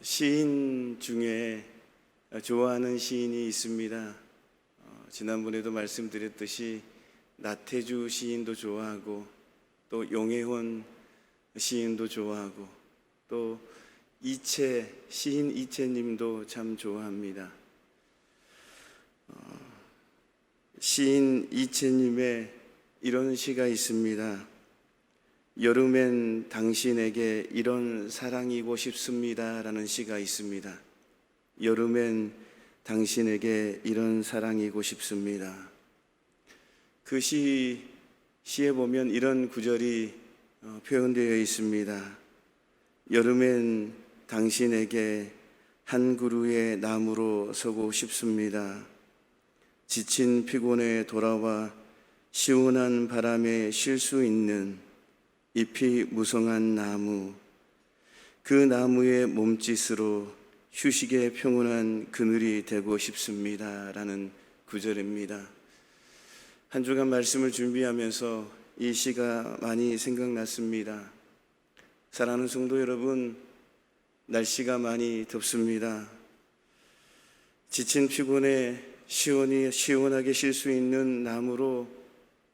시인 중에 좋아하는 시인이 있습니다. 지난번에도 말씀드렸듯이 나태주 시인도 좋아하고 또 용혜원 시인도 좋아하고 또 시인 이채님도 참 좋아합니다. 시인 이채님의 이런 시가 있습니다. 여름엔 당신에게 이런 사랑이고 싶습니다 라는 시가 있습니다. 여름엔 당신에게 이런 사랑이고 싶습니다. 그 시에 보면 이런 구절이 표현되어 있습니다. 여름엔 당신에게 한 그루의 나무로 서고 싶습니다. 지친 피곤에 돌아와 시원한 바람에 쉴 수 있는 잎이 무성한 나무, 그 나무의 몸짓으로 휴식의 평온한 그늘이 되고 싶습니다 라는 구절입니다. 한 주간 말씀을 준비하면서 이 시가 많이 생각났습니다. 사랑하는 성도 여러분, 날씨가 많이 덥습니다. 지친 피곤에 시원하게 쉴 수 있는 나무로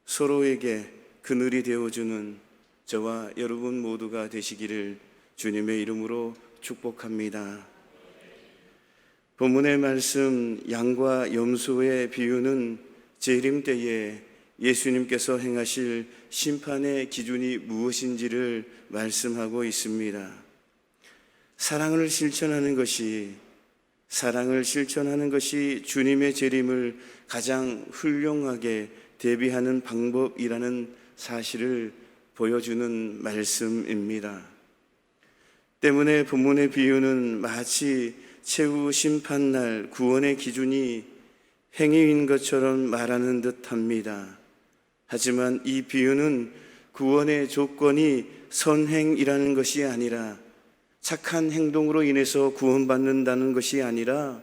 서로에게 그늘이 되어주는 저와 여러분 모두가 되시기를 주님의 이름으로 축복합니다. 본문의 말씀 양과 염소의 비유는 재림 때에 예수님께서 행하실 심판의 기준이 무엇인지를 말씀하고 있습니다. 사랑을 실천하는 것이 주님의 재림을 가장 훌륭하게 대비하는 방법이라는 사실을 보여주는 말씀입니다. 때문에 본문의 비유는 마치 최후 심판날 구원의 기준이 행위인 것처럼 말하는 듯합니다. 하지만 이 비유는 구원의 조건이 선행이라는 것이 아니라 착한 행동으로 인해서 구원받는다는 것이 아니라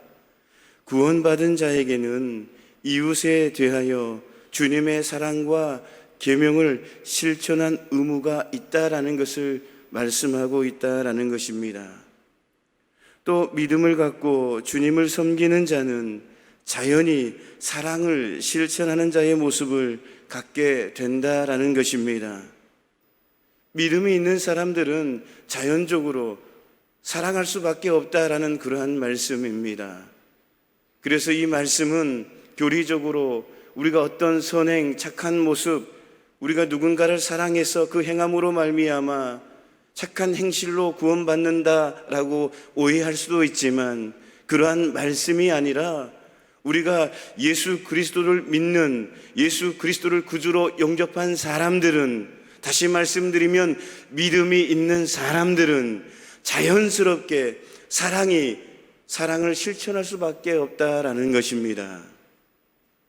구원받은 자에게는 이웃에 대하여 주님의 사랑과 계명을 실천한 의무가 있다라는 것을 말씀하고 있다라는 것입니다. 또 믿음을 갖고 주님을 섬기는 자는 자연히 사랑을 실천하는 자의 모습을 갖게 된다라는 것입니다. 믿음이 있는 사람들은 자연적으로 사랑할 수밖에 없다라는 그러한 말씀입니다. 그래서 이 말씀은 교리적으로 우리가 어떤 선행, 착한 모습, 우리가 누군가를 사랑해서 그 행함으로 말미암아 착한 행실로 구원받는다라고 오해할 수도 있지만 그러한 말씀이 아니라 우리가 예수 그리스도를 믿는, 예수 그리스도를 구주로 영접한 사람들은, 다시 말씀드리면 믿음이 있는 사람들은 자연스럽게 사랑을 실천할 수밖에 없다라는 것입니다.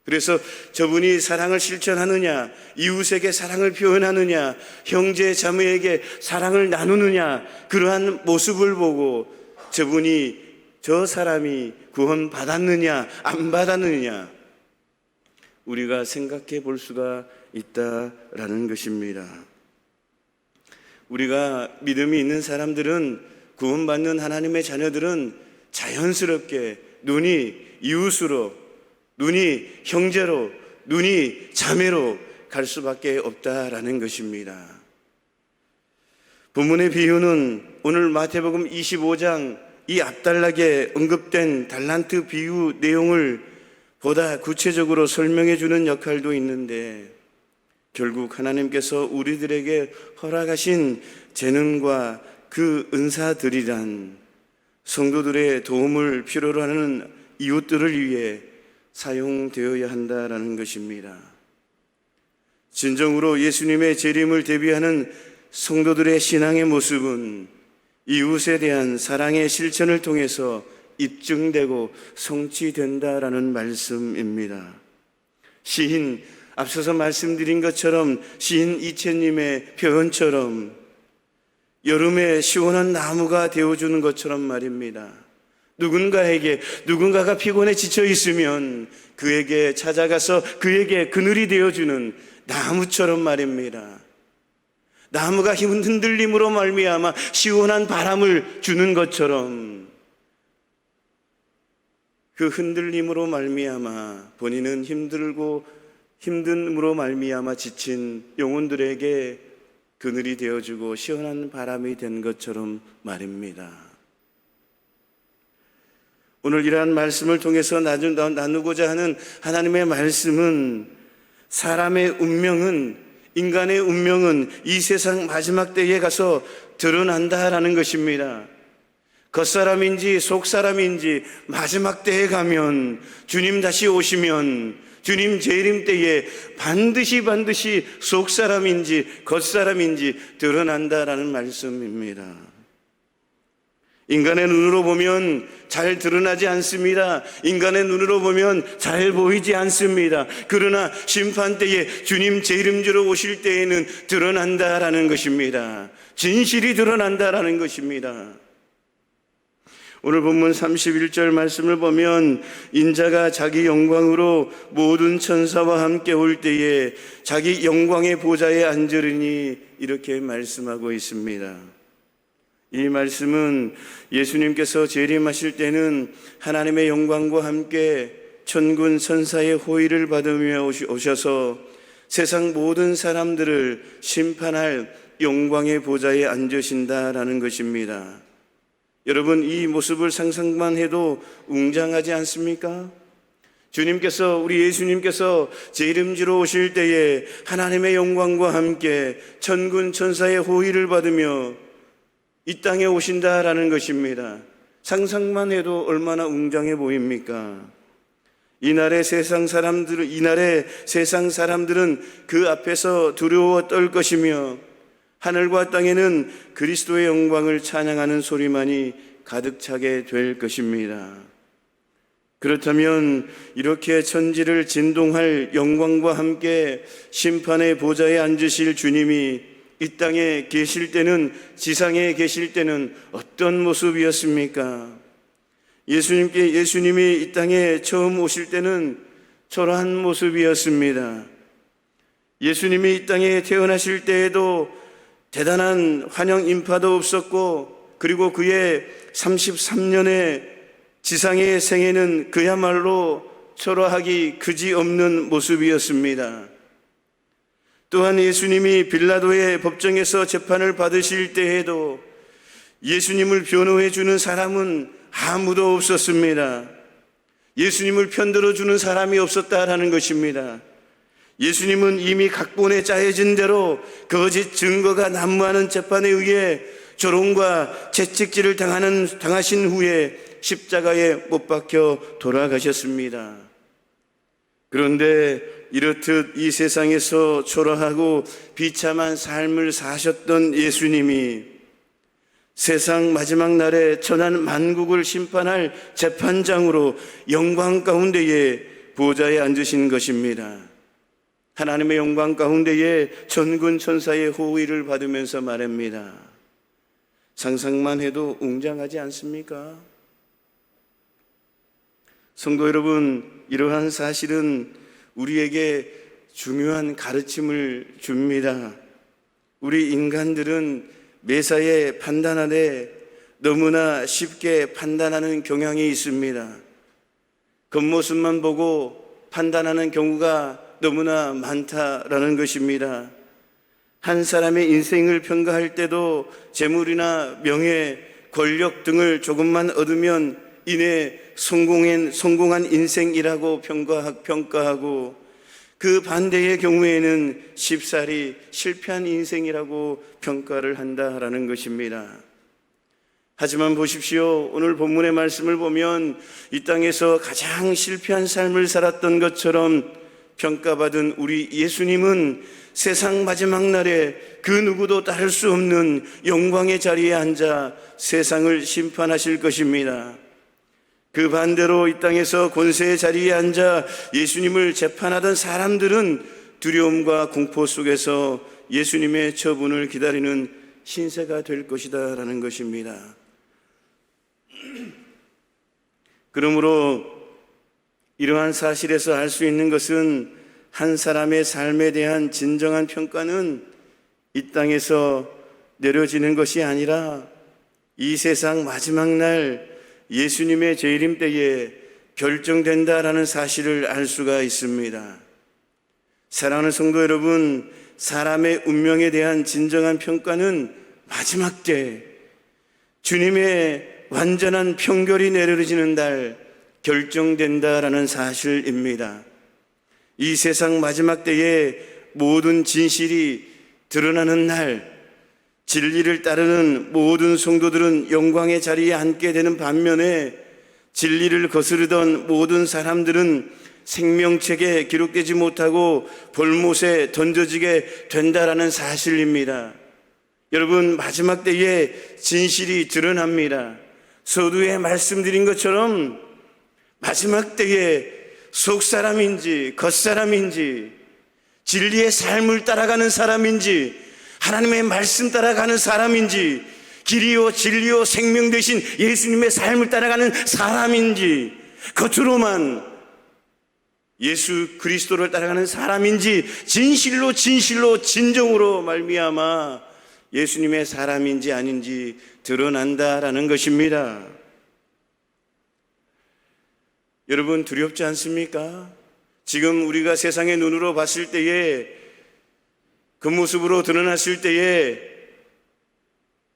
그래서 저분이 사랑을 실천하느냐, 이웃에게 사랑을 표현하느냐, 형제 자매에게 사랑을 나누느냐, 그러한 모습을 보고 저 사람이 구원받았느냐 안 받았느냐 우리가 생각해 볼 수가 있다라는 것입니다. 우리가 믿음이 있는 사람들은, 구원받는 하나님의 자녀들은 자연스럽게 눈이 이웃으로, 눈이 형제로, 눈이 자매로 갈 수밖에 없다라는 것입니다. 본문의 비유는 오늘 마태복음 25장 이 앞단락에 언급된 달란트 비유 내용을 보다 구체적으로 설명해 주는 역할도 있는데, 결국 하나님께서 우리들에게 허락하신 재능과 그 은사들이란 성도들의 도움을 필요로 하는 이웃들을 위해 사용되어야 한다라는 것입니다. 진정으로 예수님의 재림을 대비하는 성도들의 신앙의 모습은 이웃에 대한 사랑의 실천을 통해서 입증되고 성취된다라는 말씀입니다. 앞서서 말씀드린 것처럼 시인 이채님의 표현처럼 여름에 시원한 나무가 되어주는 것처럼 말입니다. 누군가가 피곤해 지쳐 있으면 그에게 찾아가서 그에게 그늘이 되어주는 나무처럼 말입니다. 나무가 흔들림으로 말미암아 시원한 바람을 주는 것처럼 그 흔들림으로 말미암아 본인은 힘듦으로 말미암아 지친 영혼들에게 그늘이 되어주고 시원한 바람이 된 것처럼 말입니다. 오늘 이러한 말씀을 통해서 나누고자 하는 하나님의 말씀은 인간의 운명은 이 세상 마지막 때에 가서 드러난다라는 것입니다. 겉사람인지 속사람인지 마지막 때에 가면 주님 다시 오시면 주님 재림 때에 반드시 속사람인지 겉사람인지 드러난다라는 말씀입니다. 인간의 눈으로 보면 잘 드러나지 않습니다. 인간의 눈으로 보면 잘 보이지 않습니다. 그러나 심판 때에 주님 재림주로 오실 때에는 드러난다라는 것입니다. 진실이 드러난다라는 것입니다. 오늘 본문 31절 말씀을 보면 인자가 자기 영광으로 모든 천사와 함께 올 때에 자기 영광의 보좌에 앉으리니 이렇게 말씀하고 있습니다. 이 말씀은 예수님께서 재림하실 때는 하나님의 영광과 함께 천군 천사의 호의를 받으며 오셔서 세상 모든 사람들을 심판할 영광의 보좌에 앉으신다라는 것입니다. 여러분, 이 모습을 상상만 해도 웅장하지 않습니까? 우리 예수님께서 재림지로 오실 때에 하나님의 영광과 함께 천군 천사의 호의를 받으며 이 땅에 오신다라는 것입니다. 상상만 해도 얼마나 웅장해 보입니까? 이날의 세상 사람들은 그 앞에서 두려워 떨 것이며 하늘과 땅에는 그리스도의 영광을 찬양하는 소리만이 가득 차게 될 것입니다. 그렇다면 이렇게 천지를 진동할 영광과 함께 심판의 보좌에 앉으실 주님이 이 땅에 계실 때는, 지상에 계실 때는 어떤 모습이었습니까? 예수님이 이 땅에 처음 오실 때는 초라한 모습이었습니다. 예수님이 이 땅에 태어나실 때에도 대단한 환영 인파도 없었고, 그리고 그의 33년의 지상의 생애는 그야말로 초라하기 그지없는 모습이었습니다. 또한 예수님이 빌라도의 법정에서 재판을 받으실 때에도 예수님을 변호해 주는 사람은 아무도 없었습니다. 예수님을 편들어 주는 사람이 없었다라는 것입니다. 예수님은 이미 각본에 짜여진 대로 거짓 증거가 난무하는 재판에 의해 조롱과 채찍질을 당하신 후에 십자가에 못 박혀 돌아가셨습니다. 그런데 이렇듯 이 세상에서 초라하고 비참한 삶을 사셨던 예수님이 세상 마지막 날에 천한 만국을 심판할 재판장으로 영광 가운데에 보좌에 앉으신 것입니다. 하나님의 영광 가운데에 천군 천사의 호의를 받으면서 말합니다. 상상만 해도 웅장하지 않습니까? 성도 여러분, 이러한 사실은 우리에게 중요한 가르침을 줍니다. 우리 인간들은 매사에 판단하되 너무나 쉽게 판단하는 경향이 있습니다. 겉모습만 보고 판단하는 경우가 너무나 많다라는 것입니다. 한 사람의 인생을 평가할 때도 재물이나 명예, 권력 등을 조금만 얻으면 이내 성공한 인생이라고 평가하고, 그 반대의 경우에는 쉽사리 실패한 인생이라고 평가를 한다라는 것입니다. 하지만 보십시오. 오늘 본문의 말씀을 보면 이 땅에서 가장 실패한 삶을 살았던 것처럼 평가받은 우리 예수님은 세상 마지막 날에 그 누구도 따를 수 없는 영광의 자리에 앉아 세상을 심판하실 것입니다. 그 반대로 이 땅에서 권세의 자리에 앉아 예수님을 재판하던 사람들은 두려움과 공포 속에서 예수님의 처분을 기다리는 신세가 될 것이다 라는 것입니다. 그러므로 이러한 사실에서 알 수 있는 것은 한 사람의 삶에 대한 진정한 평가는 이 땅에서 내려지는 것이 아니라 이 세상 마지막 날 예수님의 재림 때에 결정된다라는 사실을 알 수가 있습니다. 사랑하는 성도 여러분, 사람의 운명에 대한 진정한 평가는 마지막 때 주님의 완전한 평결이 내려지는 날 결정된다라는 사실입니다. 이 세상 마지막 때에 모든 진실이 드러나는 날, 진리를 따르는 모든 성도들은 영광의 자리에 앉게 되는 반면에 진리를 거스르던 모든 사람들은 생명책에 기록되지 못하고 벌못에 던져지게 된다라는 사실입니다. 여러분, 마지막 때에 진실이 드러납니다. 서두에 말씀드린 것처럼 마지막 때에 속사람인지 겉사람인지 진리의 삶을 따라가는 사람인지 하나님의 말씀 따라가는 사람인지 길이요 진리요 생명 되신 예수님의 삶을 따라가는 사람인지 겉으로만 예수 그리스도를 따라가는 사람인지 진실로 진정으로 말미암아 예수님의 사람인지 아닌지 드러난다라는 것입니다. 여러분, 두렵지 않습니까? 지금 우리가 세상의 눈으로 봤을 때에 그 모습으로 드러났을 때에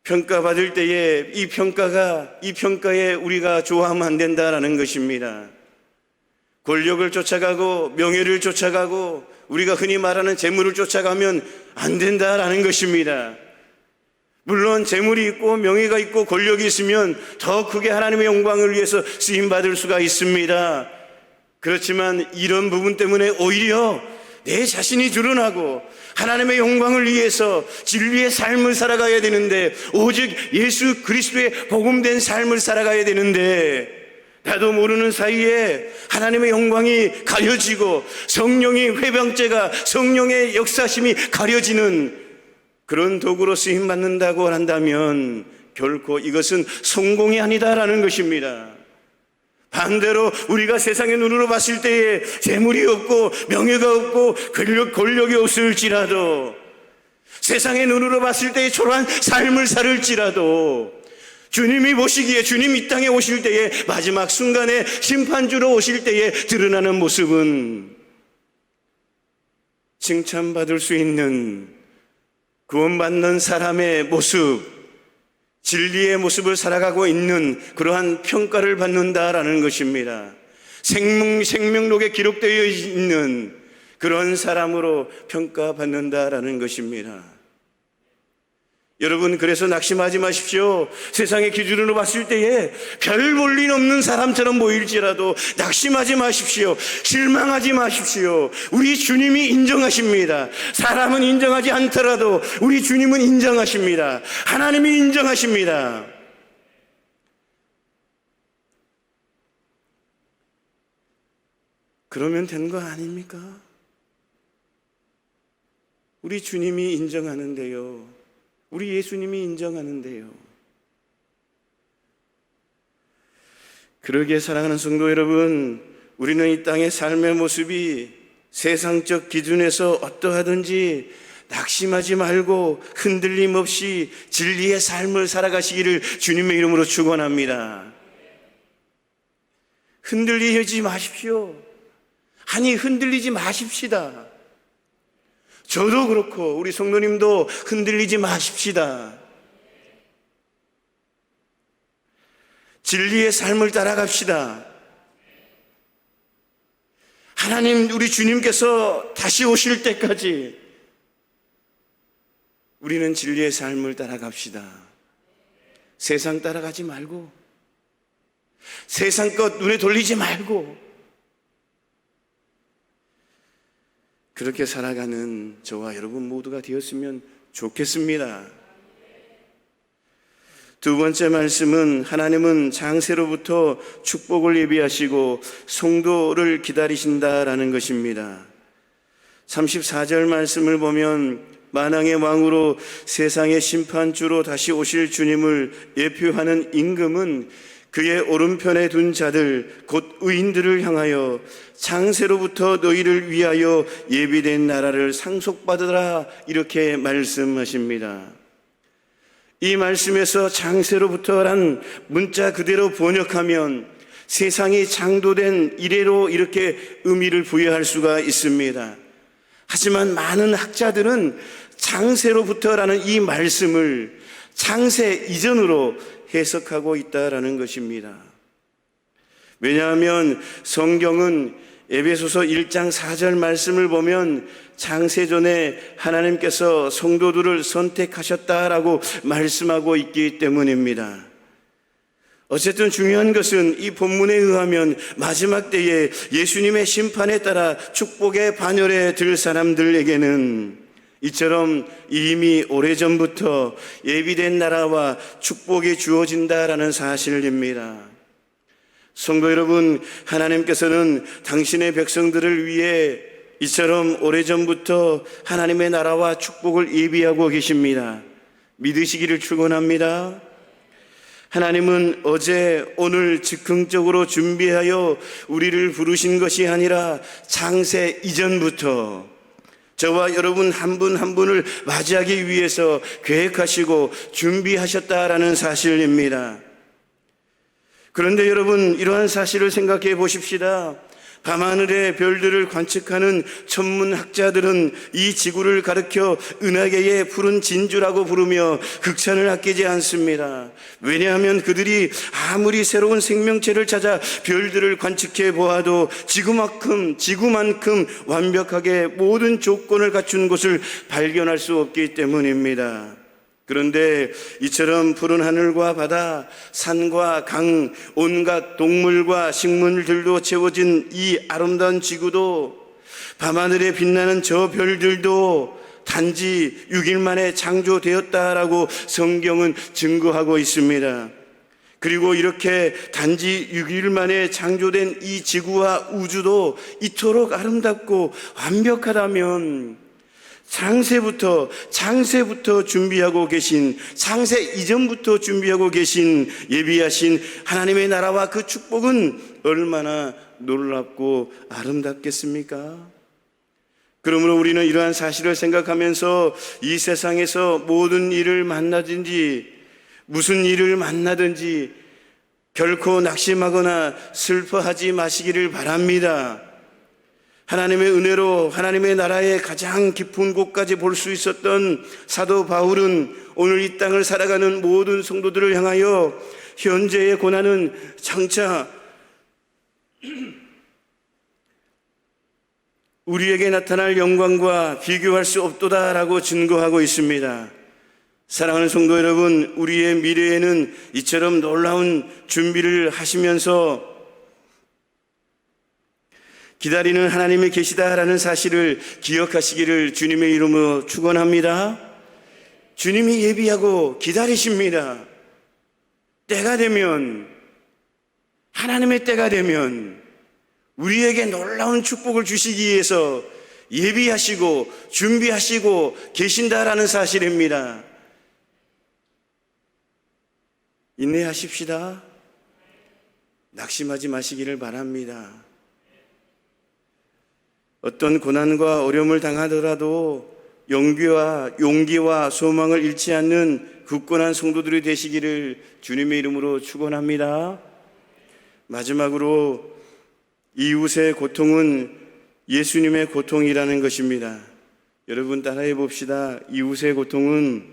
평가받을 때에 이 평가에 우리가 좋아하면 안 된다라는 것입니다. 권력을 쫓아가고 명예를 쫓아가고 우리가 흔히 말하는 재물을 쫓아가면 안 된다라는 것입니다. 물론 재물이 있고 명예가 있고 권력이 있으면 더 크게 하나님의 영광을 위해서 쓰임받을 수가 있습니다. 그렇지만 이런 부분 때문에 오히려 내 자신이 드러나고 하나님의 영광을 위해서 진리의 삶을 살아가야 되는데 오직 예수 그리스도의 복음된 삶을 살아가야 되는데 나도 모르는 사이에 하나님의 영광이 가려지고 성령의 회방죄가 성령의 역사심이 가려지는 그런 도구로 쓰임받는다고 한다면 결코 이것은 성공이 아니다라는 것입니다. 반대로 우리가 세상의 눈으로 봤을 때에 재물이 없고 명예가 없고 권력이 없을지라도 세상의 눈으로 봤을 때에 초라한 삶을 살을지라도 주님이 보시기에 주님 이 땅에 오실 때에 마지막 순간에 심판주로 오실 때에 드러나는 모습은 칭찬받을 수 있는 구원받는 사람의 모습, 진리의 모습을 살아가고 있는 그러한 평가를 받는다라는 것입니다. 생명록에 기록되어 있는 그런 사람으로 평가받는다라는 것입니다. 여러분, 그래서 낙심하지 마십시오. 세상의 기준으로 봤을 때에 별 볼 일 없는 사람처럼 보일지라도 낙심하지 마십시오. 실망하지 마십시오. 우리 주님이 인정하십니다. 사람은 인정하지 않더라도 우리 주님은 인정하십니다. 하나님이 인정하십니다. 그러면 된 거 아닙니까? 우리 주님이 인정하는데요. 우리 예수님이 인정하는데요. 그러기에 사랑하는 성도 여러분, 우리는 이 땅의 삶의 모습이 세상적 기준에서 어떠하든지 낙심하지 말고 흔들림 없이 진리의 삶을 살아가시기를 주님의 이름으로 축원합니다. 흔들리지 마십시오. 아니, 흔들리지 마십시다. 저도 그렇고 우리 성도님도 흔들리지 마십시다. 진리의 삶을 따라갑시다. 하나님, 우리 주님께서 다시 오실 때까지 우리는 진리의 삶을 따라갑시다. 세상 따라가지 말고 세상 것 눈에 돌리지 말고 그렇게 살아가는 저와 여러분 모두가 되었으면 좋겠습니다. 두 번째 말씀은 하나님은 장세로부터 축복을 예비하시고 성도를 기다리신다라는 것입니다. 34절 말씀을 보면 만왕의 왕으로 세상의 심판주로 다시 오실 주님을 예표하는 임금은 그의 오른편에 둔 자들 곧 의인들을 향하여 장세로부터 너희를 위하여 예비된 나라를 상속받으라, 이렇게 말씀하십니다. 이 말씀에서 장세로부터란 문자 그대로 번역하면 세상이 창조된 이래로 이렇게 의미를 부여할 수가 있습니다. 하지만 많은 학자들은 장세로부터라는 이 말씀을 장세 이전으로 해석하고 있다라는 것입니다. 왜냐하면 성경은 에베소서 1장 4절 말씀을 보면 장세전에 하나님께서 성도들을 선택하셨다라고 말씀하고 있기 때문입니다. 어쨌든 중요한 것은 이 본문에 의하면 마지막 때에 예수님의 심판에 따라 축복의 반열에 들 사람들에게는 이처럼 이미 오래전부터 예비된 나라와 축복이 주어진다라는 사실입니다. 성도 여러분, 하나님께서는 당신의 백성들을 위해 이처럼 오래전부터 하나님의 나라와 축복을 예비하고 계십니다. 믿으시기를 축원합니다. 하나님은 어제 오늘 즉흥적으로 준비하여 우리를 부르신 것이 아니라 창세 이전부터 저와 여러분 한 분 한 분을 맞이하기 위해서 계획하시고 준비하셨다라는 사실입니다. 그런데 여러분, 이러한 사실을 생각해 보십시다. 밤하늘의 별들을 관측하는 천문학자들은 이 지구를 가리켜 은하계의 푸른 진주라고 부르며 극찬을 아끼지 않습니다. 왜냐하면 그들이 아무리 새로운 생명체를 찾아 별들을 관측해 보아도 지구만큼 완벽하게 모든 조건을 갖춘 곳을 발견할 수 없기 때문입니다. 그런데 이처럼 푸른 하늘과 바다, 산과 강, 온갖 동물과 식물들도 채워진 이 아름다운 지구도, 밤하늘에 빛나는 저 별들도 단지 6일 만에 창조되었다라고 성경은 증거하고 있습니다. 그리고 이렇게 단지 6일 만에 창조된 이 지구와 우주도 이토록 아름답고 완벽하다면 장세부터 준비하고 계신, 창세 이전부터 준비하고 계신 예비하신 하나님의 나라와 그 축복은 얼마나 놀랍고 아름답겠습니까? 그러므로 우리는 이러한 사실을 생각하면서 이 세상에서 모든 일을 만나든지 무슨 일을 만나든지 결코 낙심하거나 슬퍼하지 마시기를 바랍니다. 하나님의 은혜로 하나님의 나라의 가장 깊은 곳까지 볼 수 있었던 사도 바울은 오늘 이 땅을 살아가는 모든 성도들을 향하여 현재의 고난은 장차 우리에게 나타날 영광과 비교할 수 없도다라고 증거하고 있습니다. 사랑하는 성도 여러분, 우리의 미래에는 이처럼 놀라운 준비를 하시면서 기다리는 하나님이 계시다라는 사실을 기억하시기를 주님의 이름으로 축원합니다. 주님이 예비하고 기다리십니다. 때가 되면, 하나님의 때가 되면 우리에게 놀라운 축복을 주시기 위해서 예비하시고 준비하시고 계신다라는 사실입니다. 인내하십시다. 낙심하지 마시기를 바랍니다. 어떤 고난과 어려움을 당하더라도 용기와 소망을 잃지 않는 굳건한 성도들이 되시기를 주님의 이름으로 축원합니다. 마지막으로 이웃의 고통은 예수님의 고통이라는 것입니다. 여러분 따라해 봅시다. 이웃의 고통은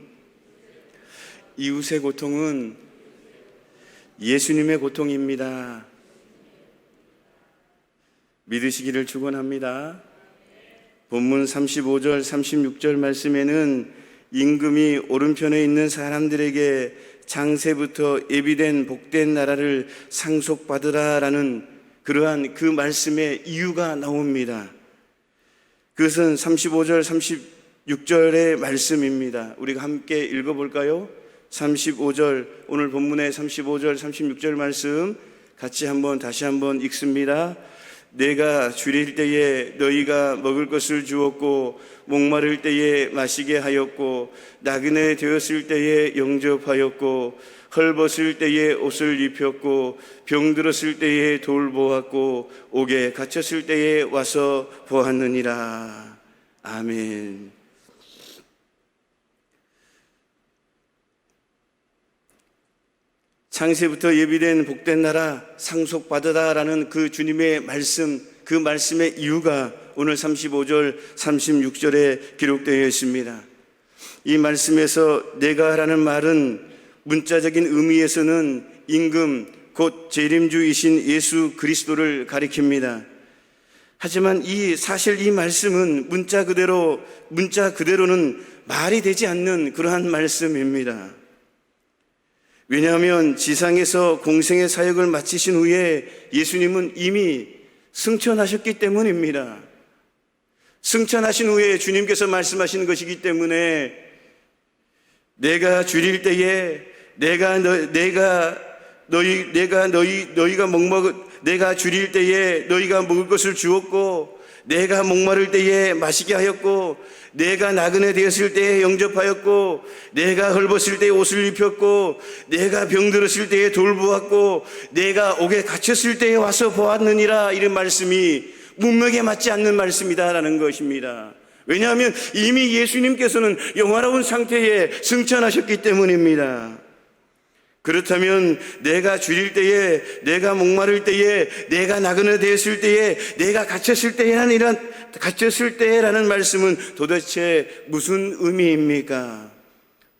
예수님의 고통입니다. 믿으시기를 축원합니다. 본문 35절 36절 말씀에는 임금이 오른편에 있는 사람들에게 장세부터 예비된 복된 나라를 상속받으라라는 그러한 그 말씀의 이유가 나옵니다. 그것은 35절 36절의 말씀입니다. 우리가 함께 읽어볼까요? 35절, 오늘 본문의 35절 36절 말씀 같이 다시 한번 읽습니다. 내가 줄일 때에 너희가 먹을 것을 주었고 목마를 때에 마시게 하였고 나그네 되었을 때에 영접하였고 헐벗을 때에 옷을 입혔고 병들었을 때에 돌보았고 옥에 갇혔을 때에 와서 보았느니라. 아멘. 창세부터 예비된 복된 나라 상속받으다라는 그 주님의 말씀, 그 말씀의 이유가 오늘 35절, 36절에 기록되어 있습니다. 이 말씀에서 내가라는 말은 문자적인 의미에서는 임금, 곧 재림주이신 예수 그리스도를 가리킵니다. 하지만 사실 이 말씀은 문자 그대로는 말이 되지 않는 그러한 말씀입니다. 왜냐하면 지상에서 공생의 사역을 마치신 후에 예수님은 이미 승천하셨기 때문입니다. 승천하신 후에 주님께서 말씀하신 것이기 때문에 내가 줄일 때에 내가 줄일 때에 너희가 먹을 것을 주었고 내가 목마를 때에 마시게 하였고 내가 나그네 되었을 때에 영접하였고 내가 헐벗을 때에 옷을 입혔고 내가 병들었을 때에 돌보았고 내가 옥에 갇혔을 때에 와서 보았느니라. 이런 말씀이 문맥에 맞지 않는 말씀이다라는 것입니다. 왜냐하면 이미 예수님께서는 영화로운 상태에 승천하셨기 때문입니다. 그렇다면 내가 줄일 때에 내가 목마를 때에 내가 나그네 되었을 때에 내가 갇혔을 때라는 말씀은 도대체 무슨 의미입니까?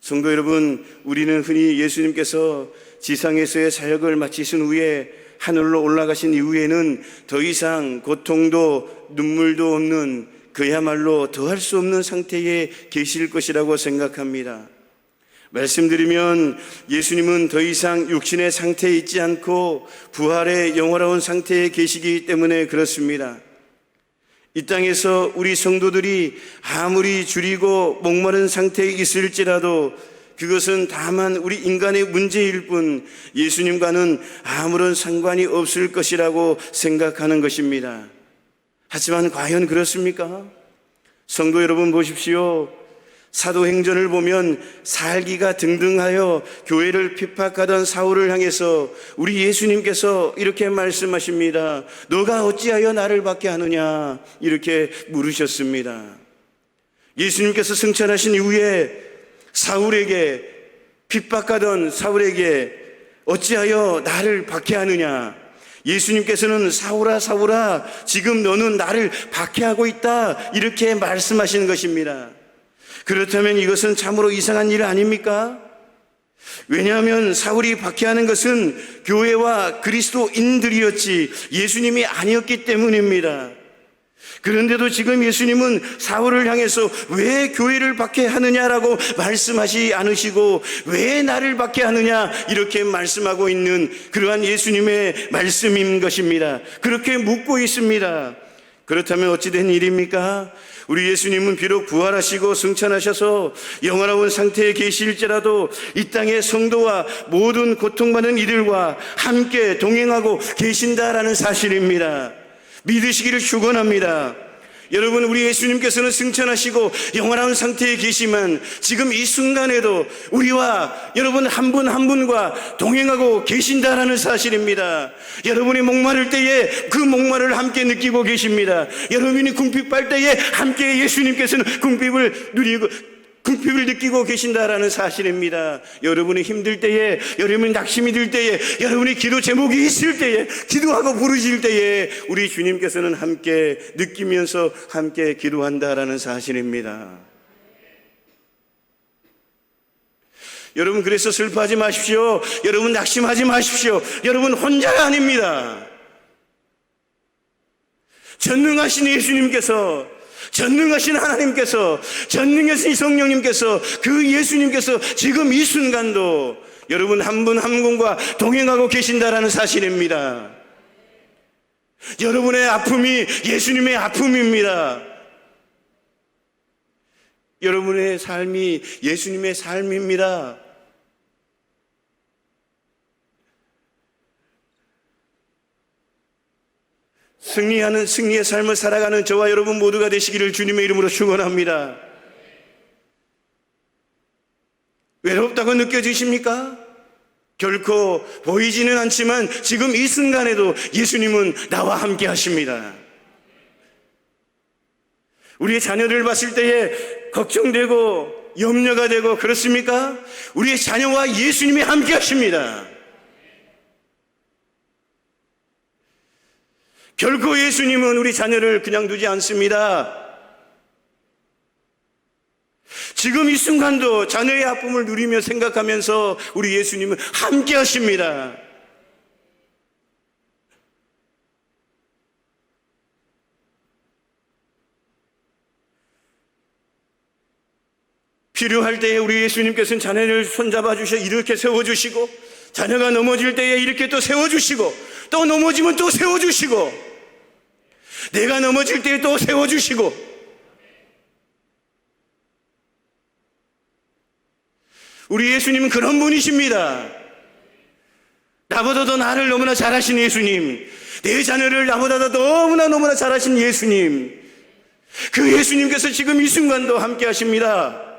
성도 여러분, 우리는 흔히 예수님께서 지상에서의 사역을 마치신 후에 하늘로 올라가신 이후에는 더 이상 고통도 눈물도 없는 그야말로 더할 수 없는 상태에 계실 것이라고 생각합니다. 말씀드리면 예수님은 더 이상 육신의 상태에 있지 않고 부활의 영원한 상태에 계시기 때문에 그렇습니다. 이 땅에서 우리 성도들이 아무리 줄이고 목마른 상태에 있을지라도 그것은 다만 우리 인간의 문제일 뿐 예수님과는 아무런 상관이 없을 것이라고 생각하는 것입니다. 하지만 과연 그렇습니까? 성도 여러분 보십시오. 사도행전을 보면 살기가 등등하여 교회를 핍박하던 사울을 향해서 우리 예수님께서 이렇게 말씀하십니다. 너가 어찌하여 나를 박해 하느냐? 이렇게 물으셨습니다. 예수님께서 승천하신 이후에 핍박하던 사울에게 어찌하여 나를 박해하느냐? 예수님께서는 사울아 사울아 지금 너는 나를 박해하고 있다 이렇게 말씀하시는 것입니다. 그렇다면 이것은 참으로 이상한 일 아닙니까? 왜냐하면 사울이 박해하는 것은 교회와 그리스도인들이었지 예수님이 아니었기 때문입니다. 그런데도 지금 예수님은 사울을 향해서 왜 교회를 박해하느냐라고 말씀하지 않으시고 왜 나를 박해하느냐 이렇게 말씀하고 있는 그러한 예수님의 말씀인 것입니다. 그렇게 묻고 있습니다. 그렇다면 어찌 된 일입니까? 우리 예수님은 비록 부활하시고 승천하셔서 영원한 상태에 계실지라도 이 땅의 성도와 모든 고통받는 이들과 함께 동행하고 계신다라는 사실입니다. 믿으시기를 축원합니다. 여러분, 우리 예수님께서는 승천하시고 영원한 상태에 계시면 지금 이 순간에도 우리와 여러분 한 분 한 분과 동행하고 계신다라는 사실입니다. 여러분이 목마를 때에 그 목마를 함께 느끼고 계십니다. 여러분이 궁핍할 때에 함께 예수님께서는 궁핍을 느끼고 계신다라는 사실입니다. 여러분이 힘들 때에, 여러분이 낙심이 들 때에, 여러분이 기도 제목이 있을 때에, 기도하고 부르실 때에 우리 주님께서는 함께 느끼면서 함께 기도한다라는 사실입니다. 여러분, 그래서 슬퍼하지 마십시오. 여러분 낙심하지 마십시오. 여러분 혼자가 아닙니다. 전능하신 예수님께서, 전능하신 하나님께서, 전능하신 성령님께서, 그 예수님께서 지금 이 순간도 여러분 한 분 한 분과 동행하고 계신다라는 사실입니다. 여러분의 아픔이 예수님의 아픔입니다. 여러분의 삶이 예수님의 삶입니다. 승리의 삶을 살아가는 저와 여러분 모두가 되시기를 주님의 이름으로 축원합니다. 외롭다고 느껴지십니까? 결코 보이지는 않지만 지금 이 순간에도 예수님은 나와 함께 하십니다. 우리의 자녀를 봤을 때에 걱정되고 염려가 되고 그렇습니까? 우리의 자녀와 예수님이 함께 하십니다. 결코 예수님은 우리 자녀를 그냥 두지 않습니다. 지금 이 순간도 자녀의 아픔을 누리며 생각하면서 우리 예수님은 함께 하십니다. 필요할 때에 우리 예수님께서는 자녀를 손잡아 주셔 이렇게 세워주시고, 자녀가 넘어질 때에 이렇게 또 세워주시고, 또 넘어지면 또 세워주시고, 내가 넘어질 때에 또 세워주시고, 우리 예수님은 그런 분이십니다. 나보다도 나를 너무나 잘하신 예수님, 내 자녀를 나보다도 너무나 잘하신 예수님, 그 예수님께서 지금 이 순간도 함께 하십니다.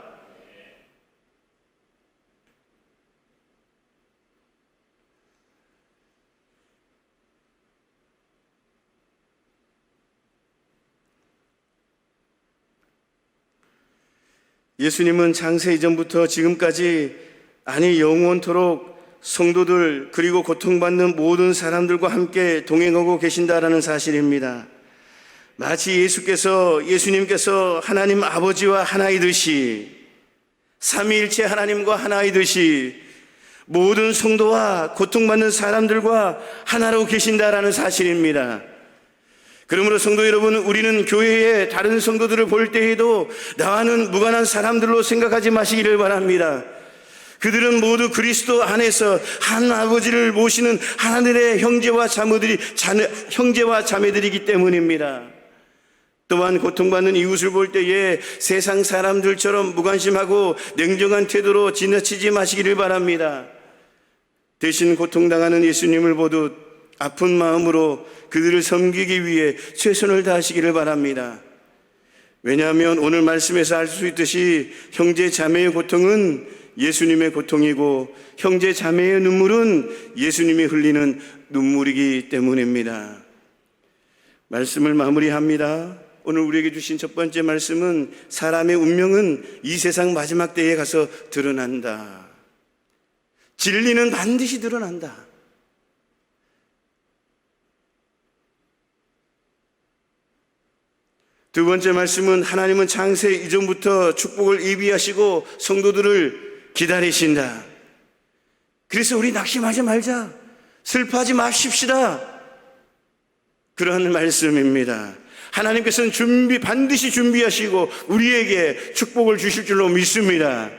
예수님은 창세 이전부터 지금까지, 아니 영원토록 성도들 그리고 고통받는 모든 사람들과 함께 동행하고 계신다라는 사실입니다. 마치 예수님께서 하나님 아버지와 하나이듯이, 삼위일체 하나님과 하나이듯이 모든 성도와 고통받는 사람들과 하나로 계신다라는 사실입니다. 그러므로 성도 여러분, 우리는 교회의 다른 성도들을 볼 때에도 나와는 무관한 사람들로 생각하지 마시기를 바랍니다. 그들은 모두 그리스도 안에서 한 아버지를 모시는 하나님의 형제와 자매들이기 때문입니다. 또한 고통받는 이웃을 볼 때에 세상 사람들처럼 무관심하고 냉정한 태도로 지나치지 마시기를 바랍니다. 대신 고통당하는 예수님을 보듯 아픈 마음으로 그들을 섬기기 위해 최선을 다하시기를 바랍니다. 왜냐하면 오늘 말씀에서 알 수 있듯이 형제 자매의 고통은 예수님의 고통이고, 형제 자매의 눈물은 예수님이 흘리는 눈물이기 때문입니다. 말씀을 마무리합니다. 오늘 우리에게 주신 첫 번째 말씀은, 사람의 운명은 이 세상 마지막 때에 가서 드러난다. 진리는 반드시 드러난다. 두 번째 말씀은, 하나님은 창세 이전부터 축복을 예비하시고 성도들을 기다리신다. 그래서 우리 낙심하지 말자, 슬퍼하지 마십시다, 그런 말씀입니다. 하나님께서는 반드시 준비하시고 우리에게 축복을 주실 줄로 믿습니다.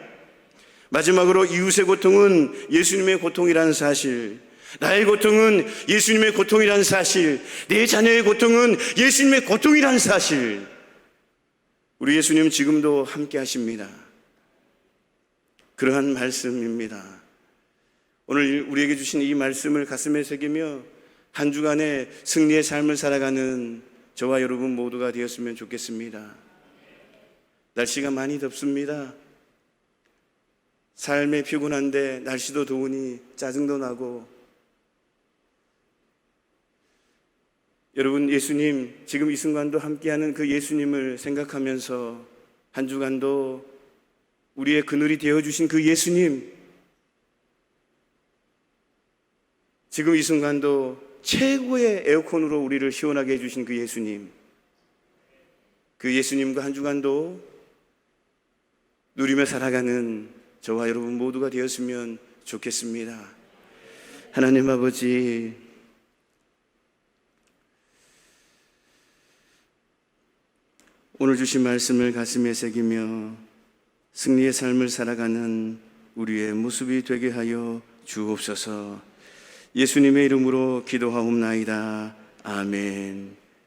마지막으로, 이웃의 고통은 예수님의 고통이라는 사실, 나의 고통은 예수님의 고통이라는 사실, 내 자녀의 고통은 예수님의 고통이라는 사실, 우리 예수님은 지금도 함께 하십니다. 그러한 말씀입니다. 오늘 우리에게 주신 이 말씀을 가슴에 새기며 한 주간의 승리의 삶을 살아가는 저와 여러분 모두가 되었으면 좋겠습니다. 날씨가 많이 덥습니다. 삶에 피곤한데 날씨도 더우니 짜증도 나고, 여러분, 예수님, 지금 이 순간도 함께하는 그 예수님을 생각하면서 한 주간도 우리의 그늘이 되어주신 그 예수님, 지금 이 순간도 최고의 에어컨으로 우리를 시원하게 해주신 그 예수님, 그 예수님과 한 주간도 누리며 살아가는 저와 여러분 모두가 되었으면 좋겠습니다. 하나님 아버지, 오늘 주신 말씀을 가슴에 새기며 승리의 삶을 살아가는 우리의 모습이 되게 하여 주옵소서. 예수님의 이름으로 기도하옵나이다. 아멘.